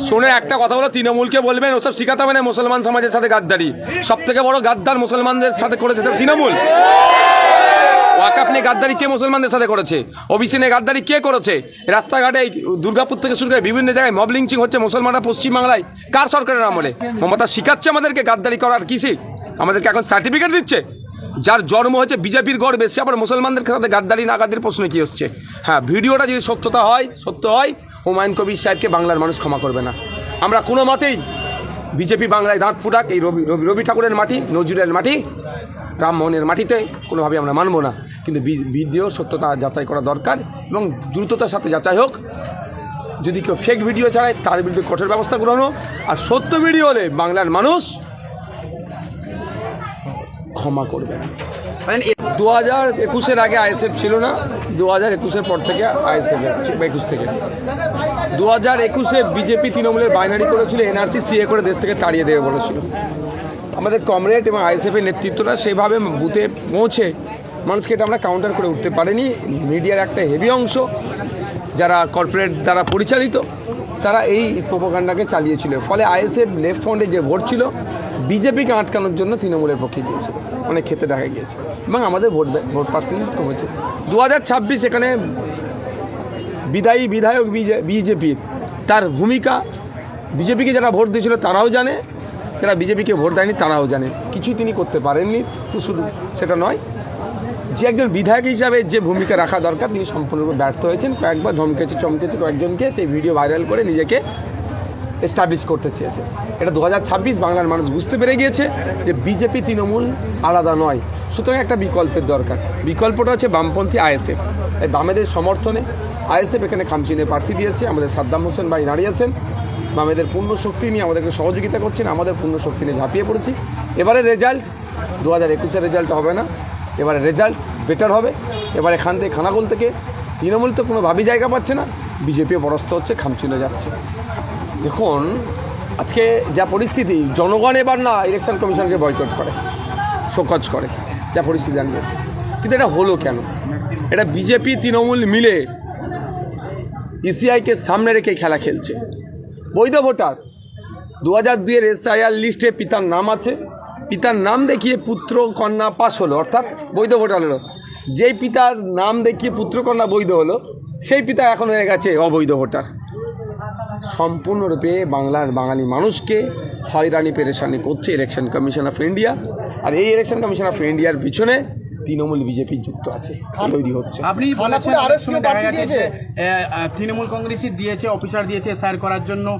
শুনে একটা কথা বলো, তৃণমূলকে বলবেন ওসব শিখাতে হবে না মুসলমান সমাজের সাথে গাদ্দারি। সব থেকে বড় গাদ্দার মুসলমানদের সাথে করেছে তৃণমূল। ওয়াকাফ নিয়ে গাদ্দারি কে মুসলমানদের সাথে করেছে? ওবিসি নিয়ে গাদ্দারি কে করেছে? রাস্তাঘাটে দুর্গাপুর থেকে শুরু করে বিভিন্ন জায়গায় মব লিঞ্চিং হচ্ছে মুসলমানরা পশ্চিমবাংলায়। কার সরকারের আমলে? মমতা শিখাচ্ছে আমাদেরকে গাদ্দারি করার। কিসে আমাদেরকে এখন সার্টিফিকেট দিচ্ছে? যার জন্ম হচ্ছে বিজেপির গর্বে, সে আবার মুসলমানদের সাথে গাদ্দারি না গাদ্দারির প্রশ্ন কী হচ্ছে? হ্যাঁ, ভিডিওটা যদি সত্য হয় হুমায়ুন কবির সাহেবকে বাংলার মানুষ ক্ষমা করবে না। আমরা কোনো মতেই বিজেপি বাংলায় দাঁত ফুটাক, এই রবি ঠাকুরের মাটি, নজরুলের মাটি, রামমোহনের মাটিতে কোনোভাবে আমরা মানব না। কিন্তু ভিডিও সত্যতা যাচাই করা দরকার এবং দ্রুততার সাথে যাচাই হোক। যদি কেউ ফেক ভিডিও চালায় তার বিরুদ্ধে কঠোর ব্যবস্থা গ্রহণ হোক। আর সত্য ভিডিও হলে বাংলার মানুষ ক্ষমা করবে না। 2021-এর আগে আইএসএফ ছিল না, 2021-এর পর থেকে আইএসএফ এসেছে, 21 থেকে। 2021-এ বিজেপি তৃণমূলের বাইনারি করেছিল, এনআরসি সিএ করে দেশ থেকে তাড়িয়ে দেবে বলেছিল। আমাদের কমরেড এবং আইএসএফের নেতৃত্বরা সেভাবে বুথে পৌঁছে মানুষকে এটা আমরা কাউন্টার করে উঠতে পারিনি। মিডিয়ার একটা হেভি অংশ যারা কর্পোরেট দ্বারা পরিচালিত, তারা এই প্রোপাগান্ডাকে চালিয়েছিল। ফলে আইএসএফ লেফট ফ্রন্টে যে ভোট ছিল বিজেপিকে আটকানোর জন্য তৃণমূলের পক্ষে গিয়েছিল, অনেক ক্ষেত্রে দেখা গিয়েছে এবং আমাদের ভোট পার্সেন্টেজ কমেছে। 2026 এখানে বিদায়ী বিধায়ক বিজেপির তার ভূমিকা, বিজেপিকে যারা ভোট দিয়েছিল তারাও জানে, যারা বিজেপিকে ভোট দেয়নি তারাও জানে। কিছুই তিনি করতে পারেননি। তো শুধু সেটা নয়, যে একজন বিধায়ক হিসাবে যে ভূমিকা রাখা দরকার তিনি সম্পূর্ণরূপে ব্যর্থ হয়েছেন। কয়েকবার চমকেছে কয়েকজনকে, সেই ভিডিও ভাইরাল করে নিজেকে এস্টাবলিশ করতে চেয়েছে। এটা 2026 বাংলার মানুষ বুঝতে পেরে গিয়েছে যে বিজেপি তৃণমূল আলাদা নয়। সুতরাং একটা বিকল্পের দরকার। বিকল্পটা হচ্ছে বামপন্থী আইএসএফ। এই বামেদের সমর্থনে আইএসএফ এখানে খামচিনে প্রার্থী দিয়েছে। আমাদের সাদ্দাম হোসেন ভাই দাঁড়িয়েছেন, বামেদের পূর্ণ শক্তি নিয়ে আমাদেরকে সহযোগিতা করছেন, আমাদের পূর্ণ শক্তি নিয়ে ঝাঁপিয়ে পড়েছি। এবারে রেজাল্ট 2021-এর রেজাল্ট হবে না, এবারে রেজাল্ট বেটার হবে। এবার এখান থেকে খানাকুল থেকে তৃণমূল তো কোনোভাবেই জায়গা পাচ্ছে না, বিজেপিও পরাস্ত হচ্ছে, খামচিনে যাচ্ছে। দেখুন আজকে যা পরিস্থিতি, জনগণ এবার না ইলেকশন কমিশনকে বয়কট করে, শোকজ করে, যা পরিস্থিতি জানিয়েছে। কিন্তু এটা হলো কেন? এটা বিজেপি তৃণমূল মিলে ইসিআইকে সামনে রেখে খেলা খেলছে। বৈধ ভোটার 2002-এর এসআইআর লিস্টে পিতার নাম আছে, পিতার নাম দেখিয়ে পুত্র কন্যা পাস হলো, অর্থাৎ বৈধ ভোটার হলো। যেই পিতার নাম দেখিয়ে পুত্র কন্যা বৈধ হলো, সেই পিতা এখন হয়ে গেছে অবৈধ ভোটার। সম্পূর্ণরূপে বাঙালি মানুষকে হয়রানি পেরেশানি করছে ইলেকশন কমিশন অফ ইন্ডিয়া। আর এই ইলেকশন কমিশন অফ ইন্ডিয়ার পিছনে তৃণমূল বিজেপি যুক্ত আছে, তৈরি হচ্ছে। আপনি বলেছেন তৃণমূল কংগ্রেসই দিয়েছে, অফিসার দিয়েছে স্যার করার জন্য।